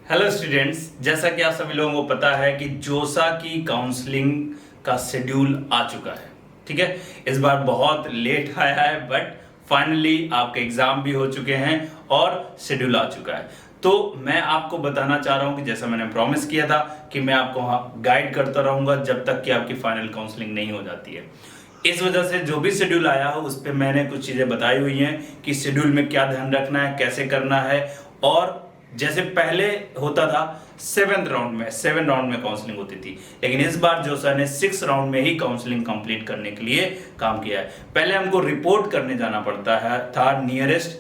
Hello students, जैसा कि आप सभी लोगों को पता है कि जोसा की काउंसलिंग का शेड्यूल आ चुका है। ठीक है, इस बार बहुत लेट आया है बट फाइनली आपके एग्जाम भी हो चुके हैं और शेड्यूल आ चुका है। तो मैं आपको बताना चाह रहा हूं कि जैसा मैंने प्रॉमिस किया था कि मैं आपको गाइड करता रहूंगा जब तक कि आपकी फाइनल काउंसलिंग नहीं हो जाती है। इस वजह से जो भी शेड्यूल आया हो उस पर मैंने कुछ चीजें बताई हुई हैं कि शेड्यूल में क्या ध्यान रखना है, कैसे करना है। और जैसे पहले होता था 7 राउंड में काउंसलिंग होती थी, लेकिन इस बार जोसा ने 6 राउंड में ही काउंसलिंग कंप्लीट करने के लिए काम किया है। पहले हमको रिपोर्ट करने जाना पड़ता है था नियरेस्ट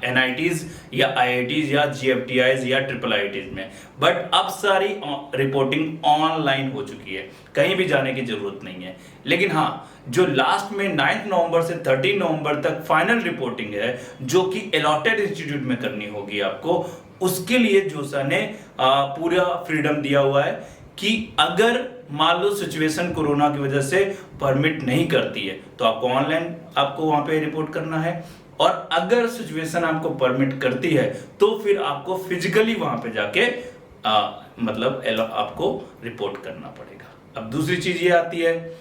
एनआईटीज या आईआईटीज या जीएफटीआईज या ट्रिपल आईआईटीज में, बट अब सारी रिपोर्टिंग ऑनलाइन हो चुकी है, कहीं भी जाने की जरूरत नहीं है। लेकिन हाँ, जो लास्ट में 9 नवंबर से 13 नवंबर तक फाइनल रिपोर्टिंग है जो कि अलॉटेड इंस्टीट्यूट में करनी होगी आपको, उसके लिए जोसा ने पूरा फ्रीडम दिया हुआ है कि अगर मान लो सिचुएशन कोरोना की वजह से परमिट नहीं करती है तो आपको ऑनलाइन आपको वहां पे रिपोर्ट करना है, और अगर सिचुएशन आपको परमिट करती है तो फिर आपको फिजिकली वहां पे जाके मतलब आपको रिपोर्ट करना पड़ेगा। अब दूसरी चीज ये आती है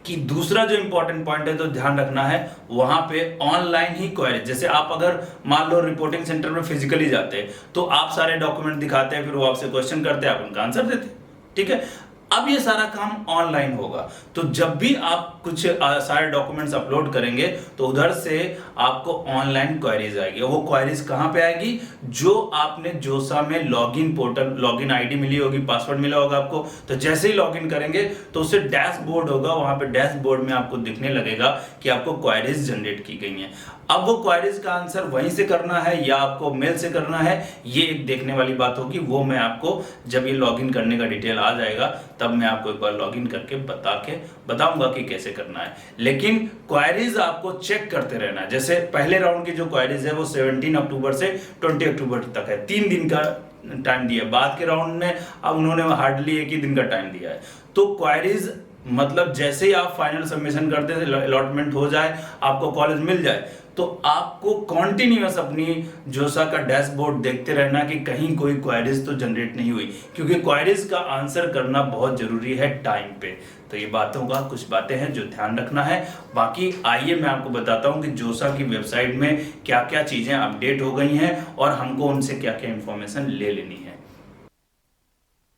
कि दूसरा जो इंपॉर्टेंट पॉइंट है तो ध्यान रखना है वहां पे ऑनलाइन ही क्वेरी। जैसे आप अगर मान लो रिपोर्टिंग सेंटर में फिजिकली जाते हैं तो आप सारे डॉक्यूमेंट दिखाते हैं, फिर वो आपसे क्वेश्चन करते हैं, आप उनका आंसर देते हैं। ठीक है, अब ये सारा काम ऑनलाइन होगा, तो जब भी आप कुछ सारे डॉक्यूमेंट्स अपलोड करेंगे तो उधर से आपको ऑनलाइन क्वेरीज आएगी। और वो क्वेरीज कहां पे आएगी? जो आपने जोसा में लॉगिन पोर्टल, लॉगिन आईडी मिली होगी, पासवर्ड मिला होगा आपको, तो जैसे ही लॉगिन करेंगे तो उससे डैशबोर्ड होगा, वहां पे डैशबोर्ड में आपको दिखने लगेगा कि आपको क्वेरीज जनरेट की गई हैं। अब वो क्वेरीज का आंसर वहीं से करना है या आपको मेल से करना है, ये एक देखने वाली बात होगी। वो मैं आपको जब ये लॉगिन करने का डिटेल आ जाएगा तब मैं आपको एक बार लॉगिन करके बताऊंगा कि कैसे करना है। लेकिन क्वेरीज आपको चेक करते रहना है। जैसे पहले राउंड की जो क्वेरीज है वो 17 अक्टूबर से 20 अक्टूबर तक है, 3 दिन का टाइम दिया है। बाद के राउंड में अब उन्होंने हार्डली एक ही दिन का टाइम दिया है। तो क्वेरीज मतलब जैसे ही आप फाइनल सबमिशन करते हैं, अलॉटमेंट हो जाए, आपको कॉलेज मिल जाए, तो आपको कॉन्टिन्यूअस अपनी जोसा का डैशबोर्ड देखते रहना कि कहीं कोई क्वेरीज तो जनरेट नहीं हुई, क्योंकि क्वेरीज का आंसर करना बहुत जरूरी है टाइम पे। तो ये बातों का कुछ बातें हैं जो ध्यान रखना है। बाकी आइए मैं आपको बताता हूं कि जोसा की वेबसाइट में क्या क्या चीजें अपडेट हो गई हैं और हमको उनसे क्या क्या इंफॉर्मेशन ले लेनी है।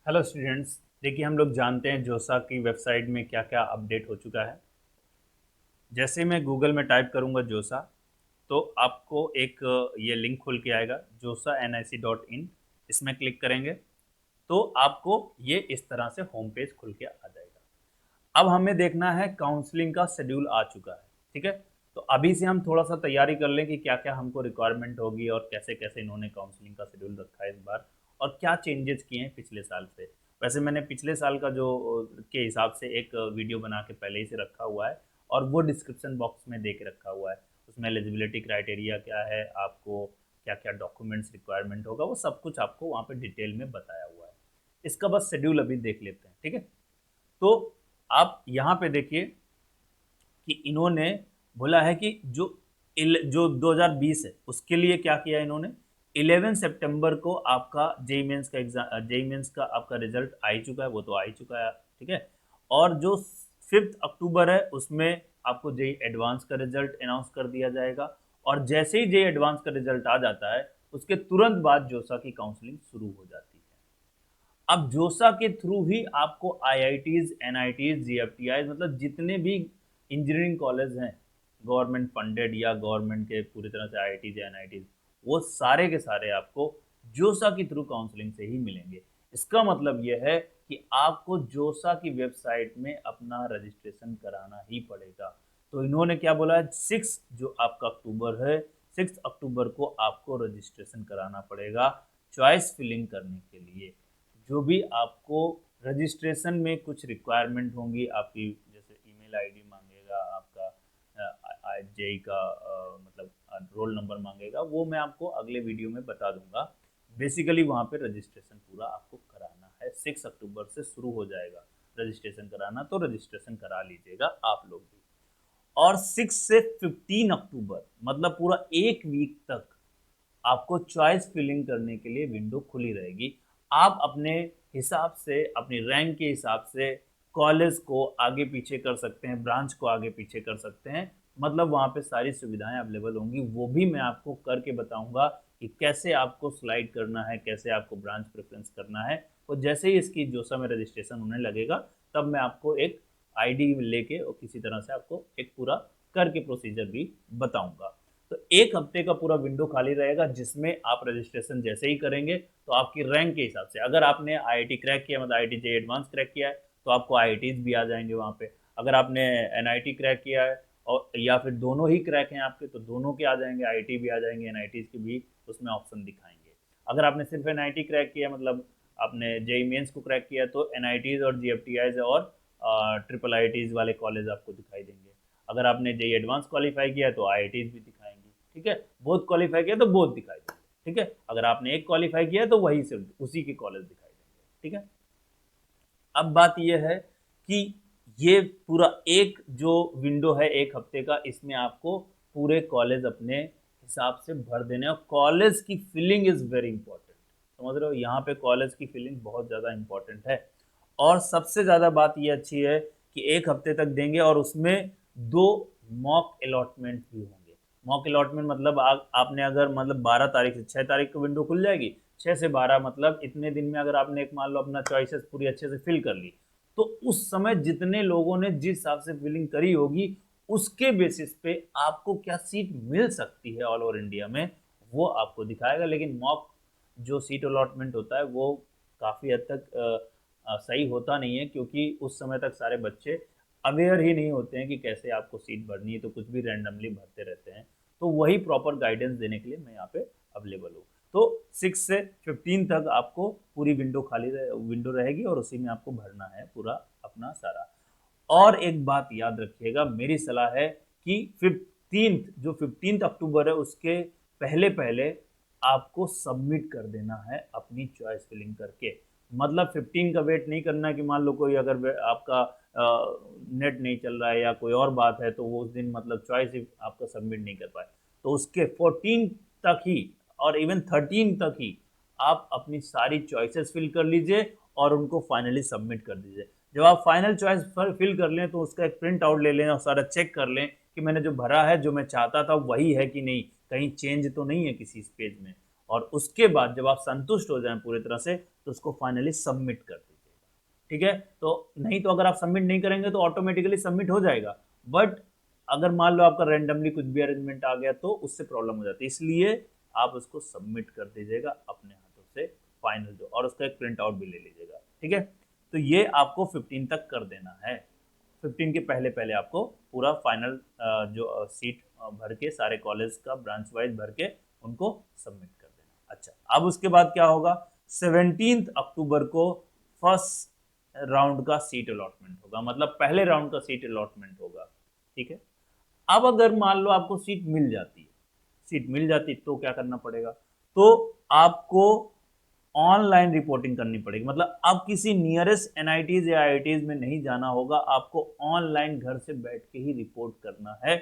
हेलो स्टूडेंट्स, देखिए हम लोग जानते हैं जोसा की वेबसाइट में क्या क्या अपडेट हो चुका है। जैसे मैं गूगल में टाइप करूंगा जोसा, तो आपको एक ये लिंक खुल के आएगा josa.nic.in। इसमें क्लिक करेंगे तो आपको ये इस तरह से होम पेज खुल के आ जाएगा। अब हमें देखना है काउंसलिंग का शेड्यूल आ चुका है। ठीक है, तो अभी से हम थोड़ा सा तैयारी कर लें कि क्या क्या हमको रिक्वायरमेंट होगी और कैसे कैसे इन्होंने काउंसलिंग का शेड्यूल रखा है इस बार, और क्या चेंजेस किए हैं पिछले साल से। वैसे मैंने पिछले साल का जो के हिसाब से एक वीडियो बना के पहले ही से रखा हुआ है, और वो डिस्क्रिप्शन बॉक्स में दे के रखा हुआ है। उसमें एलिजिबिलिटी क्राइटेरिया क्या है, आपको क्या क्या डॉक्यूमेंट्स रिक्वायरमेंट होगा, वो सब कुछ आपको वहाँ पे डिटेल में बताया हुआ है। इसका बस शेड्यूल अभी देख लेते हैं। ठीक है, तो आप यहाँ पे देखिए कि इन्होंने बोला है कि जो 2020 है उसके लिए क्या किया इन्होंने। 11 सितंबर को आपका जेई मेंस का एग्जाम, जेई मेंस का आपका रिजल्ट आ ही चुका है, वो तो आ ही चुका है। ठीक है, और जो 5 अक्टूबर है उसमें आपको जेई एडवांस का रिजल्ट अनाउंस कर दिया जाएगा, और जैसे ही जेई एडवांस का रिजल्ट आ जाता है उसके तुरंत बाद जोसा की काउंसलिंग शुरू हो जाती है। अब जोसा के थ्रू ही आपको आईआईटीज, एनआईटीज, जीएफटीआई मतलब जितने भी इंजीनियरिंग कॉलेज हैं गवर्नमेंट फंडेड या गवर्नमेंट के पूरी तरह से आईआईटीज या एनआईटीज, वो सारे के सारे आपको जोसा की थ्रू काउंसलिंग से ही मिलेंगे। इसका मतलब यह है कि आपको जोसा की वेबसाइट में अपना रजिस्ट्रेशन कराना ही पड़ेगा। तो इन्होंने क्या बोला है, 6 जो आपका अक्टूबर है, 6 अक्टूबर को आपको रजिस्ट्रेशन कराना पड़ेगा चॉइस फिलिंग करने के लिए। जो भी आपको रजिस्ट्रेशन में कुछ रिक्वायरमेंट होंगी आपकी, जैसे ईमेल आईडी मांगेगा आपका, जेई का मतलब रोल नंबर मांगेगा, वो मैं आपको अगले वीडियो में बता दूंगा। बेसिकली वहाँ पे रजिस्ट्रेशन पूरा आपको कराना है, 6 अक्टूबर से शुरू हो जाएगा रजिस्ट्रेशन कराना, तो रजिस्ट्रेशन करा लीजिएगा आप लोग भी। और 6 से 15 अक्टूबर मतलब पूरा एक वीक तक आपको चॉइस फिलिंग करने के लिए विंडो खुली रहेगी। आप अपने हिसाब से, अपनी रैंक के हिसाब से कॉलेज को आगे पीछे कर सकते हैं, ब्रांच को आगे पीछे कर सकते हैं, मतलब वहाँ पे सारी सुविधाएं अवेलेबल होंगी। वो भी मैं आपको करके बताऊंगा कि कैसे आपको स्लाइड करना है, कैसे आपको ब्रांच प्रेफरेंस करना है। और जैसे ही इसकी जोसा में रजिस्ट्रेशन होने लगेगा तब मैं आपको एक आईडी लेके और किसी तरह से आपको एक पूरा करके प्रोसीजर भी बताऊंगा। तो एक हफ्ते का पूरा विंडो खाली रहेगा जिसमें आप रजिस्ट्रेशन जैसे ही करेंगे तो आपकी रैंक के हिसाब से, अगर आपने आईआईटी क्रैक किया, मतलब आईआईटी जेईई एडवांस क्रैक किया है, तो आपको आईआईटीज भी आ जाएंगे वहाँ पे। अगर आपने एनआईटी क्रैक किया है और या फिर दोनों ही क्रैक हैं आपके, तो दोनों के आ जाएंगे, आईआईटी भी आ जाएंगे, एनआईटीज के भी उसमें ऑप्शन दिखाएंगे। अगर आपने सिर्फ एनआईटी क्रैक किया, मतलब आपने जेईई मेंस को क्रैक किया, तो एनआईटीज और जीएफटीआईज और ट्रिपल आईआईटीज वाले कॉलेज आपको दिखाई देंगे। अगर आपने जेईई एडवांस क्वालिफाई किया तो आईआईटीज भी दिखाएंगे, ठीक है। बोथ क्वालिफाई किया तो बोथ दिखाई देंगे, ठीक है। अगर आपने एक क्वालिफाई किया तो वही सिर्फ उसी के कॉलेज दिखाई देंगे, ठीक है। अब बात यह है कि ये पूरा एक जो विंडो है एक हफ्ते का, इसमें आपको पूरे कॉलेज अपने हिसाब से भर देने, और कॉलेज की फीलिंग इज वेरी इंपॉर्टेंट, समझ रहे हो, यहाँ पे कॉलेज की फीलिंग बहुत ज़्यादा इंपॉर्टेंट है। और सबसे ज़्यादा बात ये अच्छी है कि एक हफ्ते तक देंगे और उसमें 2 मॉक अलॉटमेंट भी होंगे। मॉक अलॉटमेंट मतलब आपने अगर मतलब 12 तारीख से 6 तारीख को विंडो खुल जाएगी, 6 से 12 मतलब इतने दिन में अगर आपने एक मान लो अपना चॉइसेस पूरी अच्छे से फिल कर ली, तो उस समय जितने लोगों ने जिस हिसाब से फिलिंग करी होगी उसके बेसिस पे आपको क्या सीट मिल सकती है ऑल ओवर इंडिया में, वो आपको दिखाएगा। लेकिन मॉक जो सीट अलॉटमेंट होता है वो काफ़ी हद तक सही होता नहीं है, क्योंकि उस समय तक सारे बच्चे अवेयर ही नहीं होते हैं कि कैसे आपको सीट भरनी है, तो कुछ भी रैंडमली भरते रहते हैं। तो वही प्रॉपर गाइडेंस देने के लिए मैं यहाँ पे अवेलेबल हूँ। तो 6 से 15 तक आपको पूरी विंडो विंडो रहेगी और उसी में आपको भरना है पूरा अपना सारा। और एक बात याद रखिएगा, मेरी सलाह है कि 15 अक्टूबर है उसके पहले पहले आपको सबमिट कर देना है अपनी चॉइस फिलिंग करके। मतलब 15 का वेट नहीं करना कि मान लो कोई अगर आपका नेट नहीं चल रहा है या कोई और बात है तो वो उस दिन मतलब चॉइस ही आपका सबमिट नहीं कर पाए, तो उसके 14 तक ही और इवन 13 तक ही आप अपनी सारी चॉइसेस फिल कर लीजिए और उनको फाइनली सबमिट कर दीजिए। जब आप फाइनल चॉइस फिल कर लें तो उसका एक प्रिंट आउट ले लें और सारा चेक कर लें कि मैंने जो भरा है, जो मैं चाहता था वही है कि नहीं, कहीं चेंज तो नहीं है किसी पेज में। और उसके बाद जब आप संतुष्ट हो जाएं पूरी तरह से तो उसको फाइनली सबमिट कर दीजिएगा, ठीक है। तो नहीं तो अगर आप सबमिट नहीं करेंगे तो ऑटोमेटिकली सबमिट हो जाएगा, बट अगर मान लो आपका रैंडमली कुछ भी अरेंजमेंट आ गया तो उससे प्रॉब्लम हो जाती है। इसलिए आप उसको सबमिट कर दीजिएगा अपने हाथों से फाइनल जो, और उसका एक प्रिंट आउट भी ले लीजिएगा, ठीक है। तो ये आपको 15 तक कर देना है। 15 के पहले पहले आपको पूरा फाइनल जो सीट भर के सारे कॉलेज का ब्रांच वाइज भर के उनको सबमिट कर देना। अच्छा, अब उसके बाद क्या होगा, 17 अक्टूबर को फर्स्ट राउंड का सीट अलॉटमेंट होगा, मतलब पहले राउंड का सीट अलॉटमेंट होगा, ठीक है। अब अगर मान लो आपको सीट मिल जाती है, सीट मिल जाती तो क्या करना पड़ेगा, तो आपको ऑनलाइन रिपोर्टिंग करनी पड़ेगी। मतलब अब किसी नियरेस्ट एनआईटीज या आईआईटीज में नहीं जाना होगा, आपको ऑनलाइन घर से बैठ के ही रिपोर्ट करना है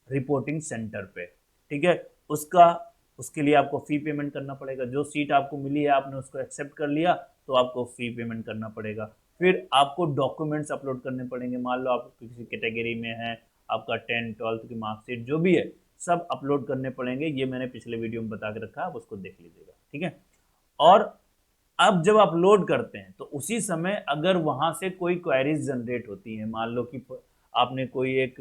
रिपोर्टिंग सेंटर पे, ठीक है। उसका उसके लिए आपको फी पेमेंट करना पड़ेगा। जो सीट आपको मिली है आपने उसको एक्सेप्ट कर लिया तो आपको फी पेमेंट करना पड़ेगा। फिर आपको डॉक्यूमेंट्स अपलोड करने पड़ेंगे। मान लो आप किसी कैटेगरी में है, आपका 10 12 की मार्कशीट जो भी है सब अपलोड करने पड़ेंगे। ये मैंने पिछले वीडियो में बता के रखा है, आप उसको देख लीजिएगा, ठीक है। और अब जब अपलोड करते हैं तो उसी समय अगर वहां से कोई क्वेरीज जनरेट होती है, मान लो कि आपने कोई एक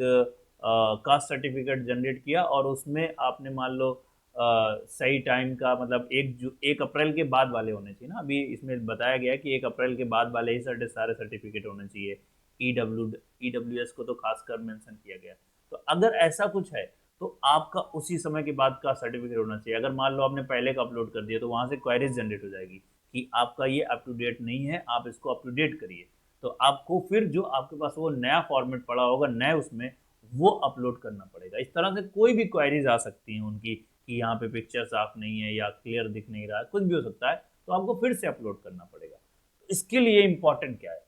कास्ट सर्टिफिकेट जनरेट किया और उसमें आपने मान लो सही टाइम का, मतलब 1 अप्रैल के बाद वाले होने चाहिए ना, अभी इसमें बताया गया है कि 1 अप्रैल के बाद वाले ही सारे सर्टिफिकेट होने चाहिए। ईडब्ल्यूएस को तो खासकर मेंशन किया गया। तो अगर ऐसा कुछ है तो आपका उसी समय के बाद का सर्टिफिकेट होना चाहिए। अगर मान लो आपने पहले का अपलोड कर दिया तो वहां से क्वेरीज जनरेट हो जाएगी कि आपका ये अप टू डेट नहीं है, आप इसको अप टू डेट करिए। तो आपको फिर जो आपके पास वो नया फॉर्मेट पड़ा होगा नए उसमें वो अपलोड करना पड़ेगा। इस तरह से कोई भी क्वेरीज आ सकती हैं उनकी कि यहाँ पे पिक्चर साफ नहीं है या क्लियर दिख नहीं रहा है, कुछ भी हो सकता है, तो आपको फिर से अपलोड करना पड़ेगा। तो इसके लिए इंपॉर्टेंट क्या है,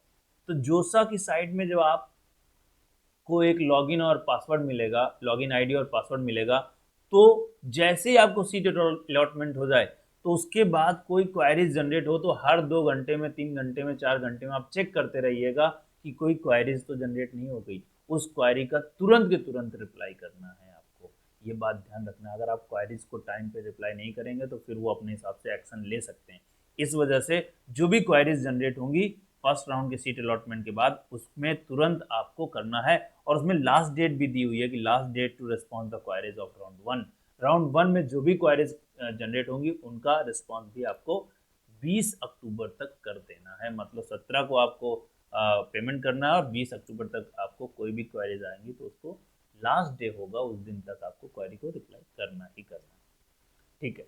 तो जोसा की साइट में जब आप को एक लॉगिन और पासवर्ड मिलेगा, लॉगिन आईडी और पासवर्ड मिलेगा, तो जैसे ही आपको सीट अलॉटमेंट हो जाए तो उसके बाद कोई क्वायरीज जनरेट हो तो हर 2 घंटे में, 3 घंटे में, 4 घंटे में आप चेक करते रहिएगा कि कोई क्वायरीज तो जनरेट नहीं हो गई। उस क्वायरी का तुरंत के तुरंत रिप्लाई करना है आपको, ये बात ध्यान रखना। अगर आप क्वायरीज को टाइम पे रिप्लाई नहीं करेंगे तो फिर वो अपने हिसाब से एक्शन ले सकते हैं। इस वजह से जो भी क्वायरीज जनरेट होंगी फर्स्ट राउंड के सीट अलॉटमेंट के बाद उसमें तुरंत आपको करना है। और उसमें लास्ट डेट भी दी हुई है कि last date to response the queries of round 1 में जो भी क्वायरीज जनरेट होंगी उनका रिस्पॉन्स भी आपको 20 अक्टूबर तक कर देना है। मतलब 17 को आपको पेमेंट करना है और 20 अक्टूबर तक आपको कोई भी क्वायरीज आएंगी तो उसको लास्ट डे होगा उस दिन तक आपको क्वायरी को रिप्लाई करना ही करना है। ठीक है,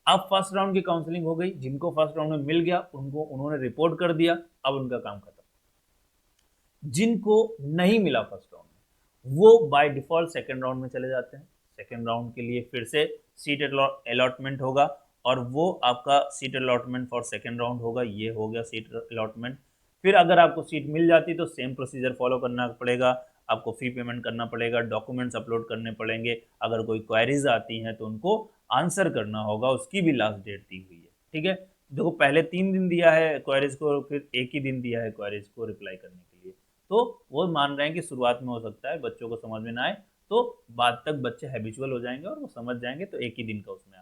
अब फर्स्ट राउंड की काउंसलिंग हो गई, जिनको फर्स्ट राउंड में मिल गया उनको उन्होंने रिपोर्ट कर दिया, अब उनका काम खत्म। जिनको नहीं मिला फर्स्ट राउंड में वो बाय डिफॉल्ट सेकंड राउंड में चले जाते हैं। सेकंड राउंड के लिए फिर से सीट अलॉटमेंट होगा और वो आपका seat allotment for second round होगा। ये हो गया सीट अलॉटमेंट। फिर अगर आपको सीट मिल जाती तो सेम प्रोसीजर फॉलो करना पड़ेगा, आपको फी पेमेंट करना पड़ेगा, डॉक्यूमेंट्स अपलोड करने पड़ेंगे, अगर कोई क्वेरीज आती हैं तो उनको आंसर करना होगा, उसकी भी लास्ट डेट दी हुई है। ठीक है, देखो पहले 3 दिन दिया है क्वेरीज को, फिर एक ही दिन दिया है क्वेरीज को रिप्लाई करने के लिए। तो वो मान रहे हैं कि शुरुआत में हो सकता है बच्चों को समझ में ना आए, तो बाद तक बच्चे हैबिचुअल हो जाएंगे और वो समझ जाएंगे, तो एक ही दिन का उसमें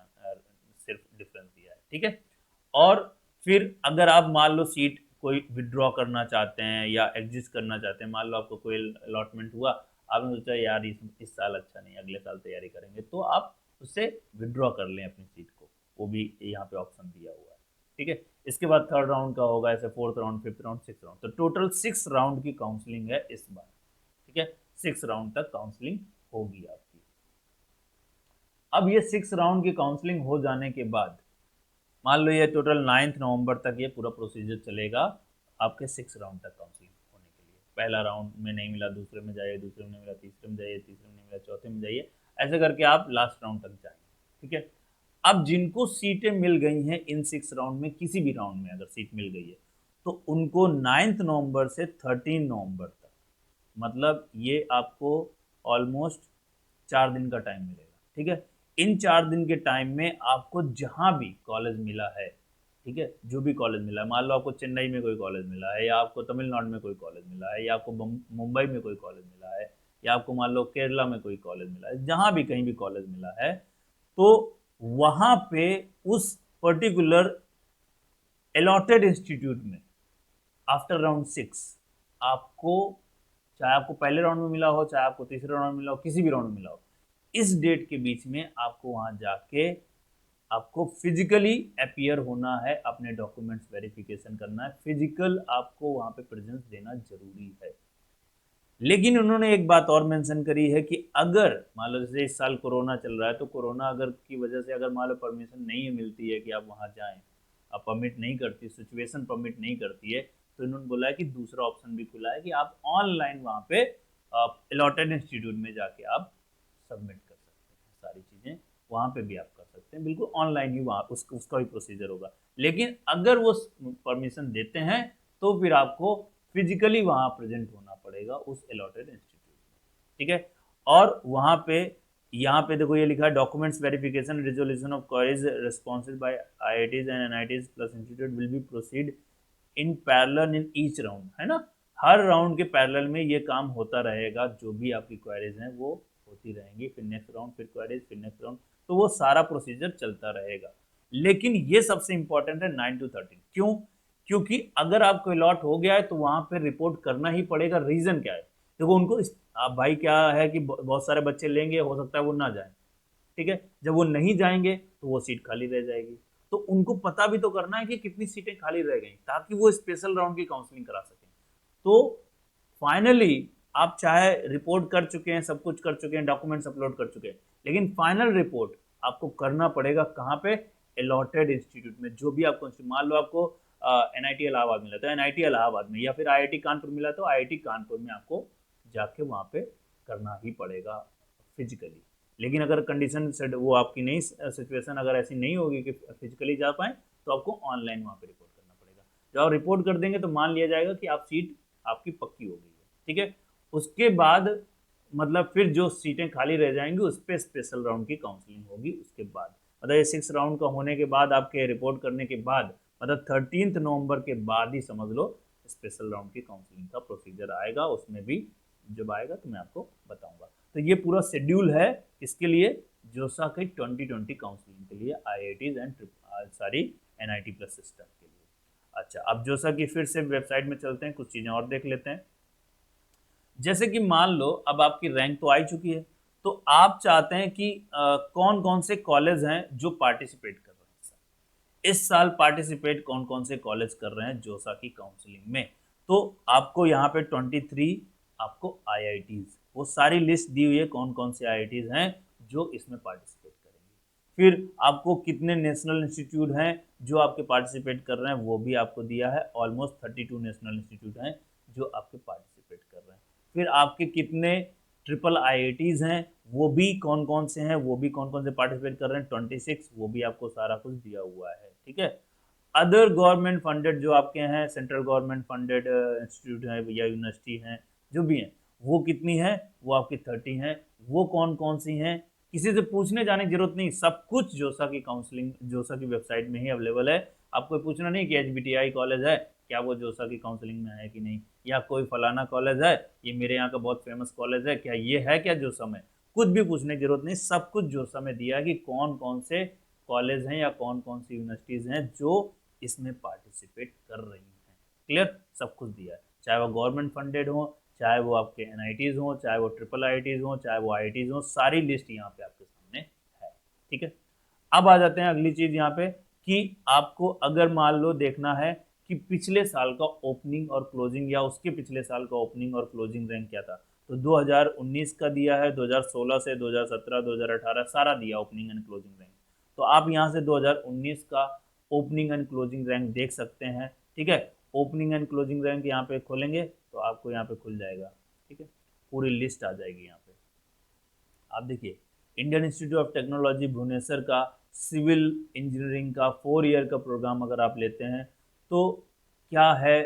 सिर्फ डिफरेंस दिया है। ठीक है, और फिर अगर आप मान लो सीट कोई विड्रॉ करना चाहते हैं या एग्जिस्ट करना चाहते हैं, मान लो आपको कोई अलॉटमेंट हुआ, आपने सोचा यार इस साल अच्छा नहीं, अगले साल तैयारी करेंगे, तो आप उससे विड्रॉ कर लें अपनी सीट को, वो भी यहाँ पे ऑप्शन दिया हुआ है। ठीक है, इसके बाद थर्ड राउंड का होगा, ऐसे fourth round, fifth round, six round, तो टोटल 6 राउंड की काउंसलिंग है इस बार। ठीक है, 6 राउंड तक काउंसलिंग होगी आपकी। अब ये 6 राउंड की काउंसलिंग हो जाने के बाद मान लो ये टोटल 9 नवंबर तक ये पूरा प्रोसीजर चलेगा आपके 6 राउंड तक काउंसलिंग होने के लिए। पहला राउंड में नहीं मिला दूसरे में जाइए, दूसरे में नहीं मिला तीसरे में जाइए, तीसरे में नहीं मिला चौथे में जाइए, ऐसे करके आप लास्ट राउंड तक जाएंगे। ठीक है, अब जिनको सीटें मिल गई हैं इन 6 राउंड में, किसी भी राउंड में अगर सीट मिल गई है तो उनको 9 नवंबर से 13 नवंबर तक, मतलब ये आपको ऑलमोस्ट 4 दिन का टाइम मिलेगा। ठीक है, इन 4 दिन के टाइम में आपको जहां भी कॉलेज मिला है, ठीक है, जो भी कॉलेज मिला है, मान लो आपको चेन्नई में कोई कॉलेज मिला है, या आपको तमिलनाडु में कोई कॉलेज मिला है, या आपको मुंबई में कोई कॉलेज मिला है, या आपको मान लो केरला में कोई कॉलेज मिला है, जहां भी कहीं भी कॉलेज मिला है, तो वहां पे उस पर्टिकुलर अलॉटेड इंस्टीट्यूट में आफ्टर राउंड 6 आपको, चाहे आपको पहले राउंड में मिला हो, चाहे आपको तीसरे राउंड में मिला हो, किसी भी राउंड में मिला हो, इस डेट के बीच में आपको वहां जाके आपको फिजिकली अपियर होना है, अपने डॉक्यूमेंट्स वेरिफिकेशन करना है, फिजिकल आपको वहां पे प्रेजेंस देना जरूरी है। लेकिन उन्होंने एक बात और मेंशन करी है कि अगर मान लो जैसे इस साल कोरोना चल रहा है, तो कोरोना अगर की वजह से अगर मान लो परमिशन नहीं मिलती है कि आप वहां जाएं, आप परमिट नहीं करती, सिचुएशन परमिट नहीं करती है, तो इन्होंने बोला है कि दूसरा ऑप्शन भी खुला है कि आप ऑनलाइन वहां पे अलॉटेड इंस्टीट्यूट में जाके आप सबमिट कर सकते हैं सारी चीजें, वहां पे भी आप कर सकते हैं, बिल्कुल ऑनलाइन ही वहां उसका भी प्रोसीजर होगा। लेकिन अगर वो परमिशन देते हैं तो फिर आपको फिजिकली वहां प्रेजेंट होना पड़ेगा उस अलॉटेड इंस्टीट्यूट में। ठीक है, और वहां पे यहाँ पे देखो ये लिखा है documents verification resolution of queries responded by IITs and NITs plus institute will be proceed in parallel in each round, है ना, हर राउंड के पैरेलल में ये काम होता रहेगा, जो भी आपकी क्वेरीज हैं वो होती रहेंगी, फिर नेक्स्ट राउंड, फिर क्वेरीज, फिर नेक्स्ट राउंड, तो वो सारा प्रोसीजर चलता रहेगा। लेकिन ये सबसे इंपॉर्टेंट है 9 to 13, क्यों? क्योंकि अगर आपको अलॉट हो गया है तो वहां पर रिपोर्ट करना ही पड़ेगा। रीजन क्या है, देखो उनको आप भाई क्या है कि बहुत सारे बच्चे लेंगे, हो सकता है वो ना जाए। ठीक है, जब वो नहीं जाएंगे तो वो सीट खाली रह जाएगी, तो उनको पता भी तो करना है कि कितनी सीटें खाली रह गई, ताकि वो स्पेशल राउंड की काउंसलिंग करा सकें। तो फाइनली आप चाहे रिपोर्ट कर चुके हैं, सब कुछ कर चुके हैं, डॉक्यूमेंट्स अपलोड कर चुके हैं, लेकिन फाइनल रिपोर्ट आपको करना पड़ेगा कहाँ पे, अलॉटेड इंस्टीट्यूट में। जो भी आपको, मान लो आपको एनआईटी इलाहाबाद मिला तो एनआईटी इलाहाबाद में, या फिर आईआईटी कानपुर मिला तो आईआईटी कानपुर में आपको जाके वहां पे करना ही पड़ेगा फिजिकली। लेकिन अगर कंडीशन वो आपकी नहीं, सिचुएशन अगर ऐसी नहीं होगी कि फिजिकली जा पाए, तो आपको ऑनलाइन वहां पे रिपोर्ट करना पड़ेगा। जब आप रिपोर्ट कर देंगे तो मान लिया जाएगा कि आप सीट आपकी पक्की हो गई है। ठीक है, उसके बाद मतलब फिर जो सीटें खाली रह जाएंगी उस पर स्पेशल राउंड की काउंसलिंग होगी उसके बाद। मतलब ये 6 राउंड का होने के बाद आपके रिपोर्ट करने के बाद मतलब 13 नवंबर के बाद ही समझ लो स्पेशल राउंड की काउंसलिंग का प्रोसीजर आएगा। उसमें भी जब आएगा तो मैं आपको बताऊंगा। तो ये पूरा शेड्यूल है इसके लिए जोसा के 2020 काउंसलिंग के लिए आईआईटीज एंड सारी एनआईटी प्लस सिस्टम के लिए। अच्छा, अब जोसा की फिर से वेबसाइट में चलते हैं, कुछ चीजें और देख लेते हैं। जैसे कि मान लो अब आपकी रैंक तो आ चुकी है, तो आप चाहते हैं कि कौन कौन से कॉलेज हैं जो पार्टिसिपेट कर रहे हैं इस साल पार्टिसिपेट कौन कौन से कॉलेज कर रहे हैं जोसा की काउंसलिंग में। तो आपको यहाँ पे 23 आपको आईआईटीज वो सारी लिस्ट दी हुई है कौन कौन से आईआईटीज हैं जो इसमें पार्टिसिपेट करेंगे। फिर आपको कितने नेशनल इंस्टीट्यूट हैं जो आपके पार्टिसिपेट कर रहे हैं वो भी आपको दिया है। ऑलमोस्ट 32 नेशनल इंस्टीट्यूट हैं जो आपके पार्टिसिपेट कर रहे हैं। फिर आपके कितने ट्रिपल आईआईटीज हैं वो भी कौन कौन से हैं, वो भी कौन कौन से पार्टिसिपेट कर रहे हैं 26, वो भी आपको सारा कुछ दिया हुआ है। ठीक है, अदर गवर्नमेंट फंडेड जो आपके हैं सेंट्रल गवर्नमेंट फंडेड इंस्टीट्यूट हैं या यूनिवर्सिटी हैं जो भी हैं वो कितनी है, वो आपकी 30 हैं। वो कौन कौन सी हैं किसी से पूछने जाने की जरूरत नहीं, सब कुछ जोसा की काउंसलिंग जोसा की वेबसाइट में ही अवेलेबल है। आपको पूछना नहीं कि एचबीटीआई कॉलेज है क्या वो जोसा की काउंसलिंग में है कि नहीं, या कोई फलाना कॉलेज है ये मेरे यहाँ का बहुत फेमस कॉलेज है क्या ये है क्या जोसा में, कुछ भी पूछने की जरूरत नहीं। सब कुछ जोसा में दिया है कि कौन कौन से कॉलेज हैं या कौन कौन सी यूनिवर्सिटीज हैं जो इसमें पार्टिसिपेट कर रही हैं। क्लियर, सब कुछ दिया है, चाहे वो गवर्नमेंट फंडेड हो, चाहे वो आपके एनआईटीज हो, चाहे वो ट्रिपल आईआईटीज हो, चाहे वो आईआईटीज हो, सारी लिस्ट यहाँ पे आपके सामने है। ठीक है, अब आ जाते हैं अगली चीज यहाँ पे कि आपको अगर मान लो देखना है कि पिछले साल का ओपनिंग और क्लोजिंग या उसके पिछले साल का ओपनिंग और क्लोजिंग रैंक क्या था, तो 2019 का दिया है, 2016 से 2017 2018 सारा दिया ओपनिंग एंड क्लोजिंग रैंक। तो आप यहाँ से 2019 का ओपनिंग एंड क्लोजिंग रैंक देख सकते हैं। ठीक है, ओपनिंग एंड क्लोजिंग रैंक यहाँ पे खोलेंगे तो आपको यहाँ पे खुल जाएगा। ठीक है, पूरी लिस्ट आ जाएगी यहाँ पे। आप देखिए Indian Institute of Technology Bhubaneswar का सिविल इंजीनियरिंग का 4 ईयर का प्रोग्राम अगर आप लेते हैं तो क्या है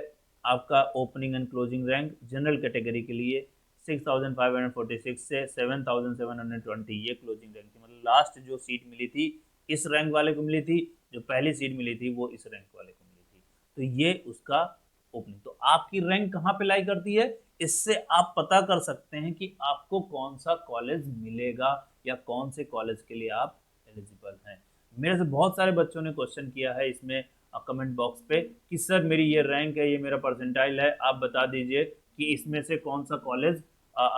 आपका opening and closing rank general category के लिए 6546 से 7720 ये क्लोजिंग रैंक थी। मतलब लास्ट जो सीट मिली थी इस रैंक वाले को मिली थी, जो पहली सीट मिली थी वो इस रैंक वाले को मिली थी। तो ये उसका ओपनिंग। तो आपकी रैंक कहाँ पे लाई करती है, इससे आप पता कर सकते हैं कि आपको कौन सा कॉलेज मिलेगा या कौन से कॉलेज के लिए आप एलिजिबल हैं। मेरे से बहुत सारे बच्चों ने क्वेश्चन किया है इसमें कमेंट बॉक्स पे कि सर मेरी ये रैंक है, ये मेरा परसेंटाइल है, आप बता दीजिए कि इसमें से कौन सा कॉलेज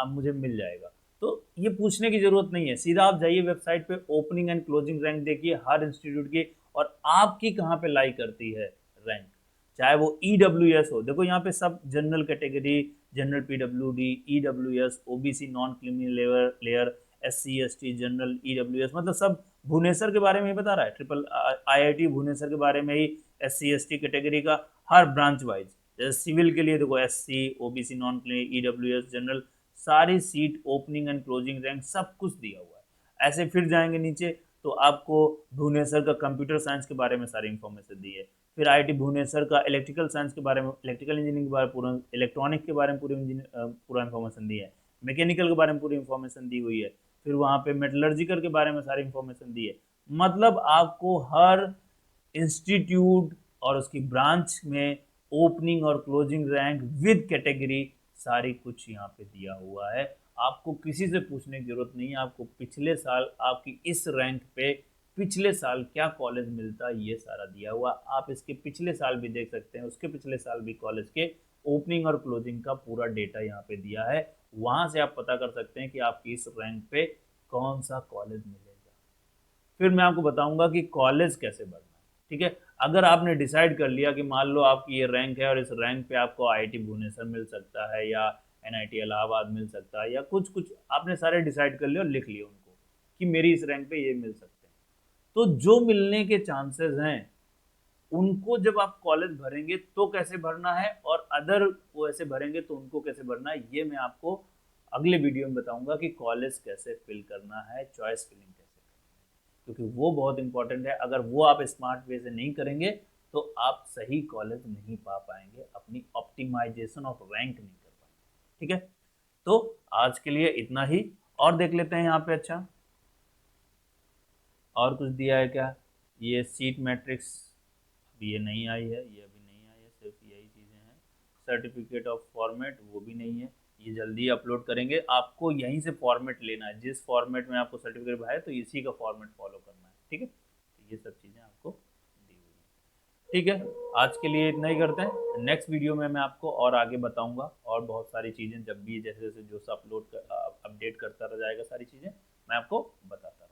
मुझे मिल जाएगा। तो ये पूछने की जरूरत नहीं है, सीधा आप जाइए वेबसाइट पे ओपनिंग एंड क्लोजिंग रैंक देखिए हर इंस्टीट्यूट की और आपकी कहाँ पे लाई करती है रैंक। चाहे वो ईडब्ल्यूएस हो, देखो यहाँ पे सब general category, general PWD, EWS, OBC non criminal layer, SC ST general, EWS, मतलब सब भुवनेश्वर के बारे में ही बता रहा है। ट्रिपल आईआईटी भुवनेश्वर के बारे में ही एससी एसटी कैटेगरी का हर ब्रांच वाइज। जैसे सिविल के लिए देखो SC, OBC non criminal, EWS general, सारी seat opening and closing rank सब कुछ दिया हुआ है। ऐसे फिर जाएंगे नीचे तो आपको भुवनेश्वर का कंप्यूटर साइंस के बारे में सारी इंफॉर्मेशन दी है। फिर आईआईटी भुवनेश्वर का इलेक्ट्रिकल साइंस के बारे में, इलेक्ट्रिकल इंजीनियरिंग के बारे में पूरा, इलेक्ट्रॉनिक के बारे में पूरा इंफॉर्मेशन दी है, मैकेनिकल के बारे में पूरी इंफॉर्मेशन दी हुई है। फिर वहाँ पे मेटलर्जिकल के बारे में सारी इंफॉर्मेशन दी है। मतलब आपको हर इंस्टीट्यूट और उसकी ब्रांच में ओपनिंग और क्लोजिंग रैंक विद कैटेगरी सारी कुछ यहाँ पे दिया हुआ है। आपको किसी से पूछने की जरूरत नहीं है, आपको पिछले साल आपकी इस रैंक पे पिछले साल क्या कॉलेज मिलता है ये सारा दिया हुआ। आप इसके पिछले साल भी देख सकते हैं, उसके पिछले साल भी कॉलेज के ओपनिंग और क्लोजिंग का पूरा डेटा यहाँ पे दिया है। वहां से आप पता कर सकते हैं कि आपकी इस रैंक पे कौन सा कॉलेज मिलेगा। फिर मैं आपको बताऊंगा कि कॉलेज कैसे भरना है। ठीक है, अगर आपने डिसाइड कर लिया कि मान लो आपकी ये रैंक है और इस रैंक पे आपको आईआईटी भुवनेश्वर मिल सकता है या एनआईटी इलाहाबाद मिल सकता है या कुछ कुछ आपने सारे डिसाइड कर लिए और लिख लिए उनको कि मेरी इस रैंक पे ये मिल सकते हैं, तो जो मिलने के चांसेस हैं उनको जब आप कॉलेज भरेंगे तो कैसे भरना है और अदर वो ऐसे भरेंगे तो उनको कैसे भरना है, ये मैं आपको अगले वीडियो में बताऊंगा कि कॉलेज कैसे फिल करना है, चॉइस फिलिंग कैसे करना है, क्योंकि वो बहुत इंपॉर्टेंट है। अगर वो आप स्मार्ट वे से नहीं करेंगे तो आप सही कॉलेज नहीं पा पाएंगे, अपनी ऑप्टिमाइजेशन ऑफ रैंक नहीं कर पाएंगे। ठीक है, तो आज के लिए इतना ही, और देख लेते हैं यहाँ पे। अच्छा, और कुछ दिया है क्या? ये सीट मैट्रिक्स अभी ये नहीं आई है, ये अभी नहीं आई है, सिर्फ यही चीज़ें हैं। सर्टिफिकेट ऑफ फॉर्मेट वो भी नहीं है, ये जल्दी अपलोड करेंगे। आपको यहीं से फॉर्मेट लेना है, जिस फॉर्मेट में आपको सर्टिफिकेट भाई तो इसी का फॉर्मेट फॉलो करना है, ठीक है। तो ये सब चीज़ें आपको दी हुई हैं, ठीक है। आज के लिए इतना ही करते हैं, नेक्स्ट वीडियो में मैं आपको और आगे बताऊंगा, और बहुत सारी चीज़ें जब भी जैसे जैसे जो सा अपलोड कर अपडेट करता रह जाएगा सारी चीज़ें मैं आपको बताता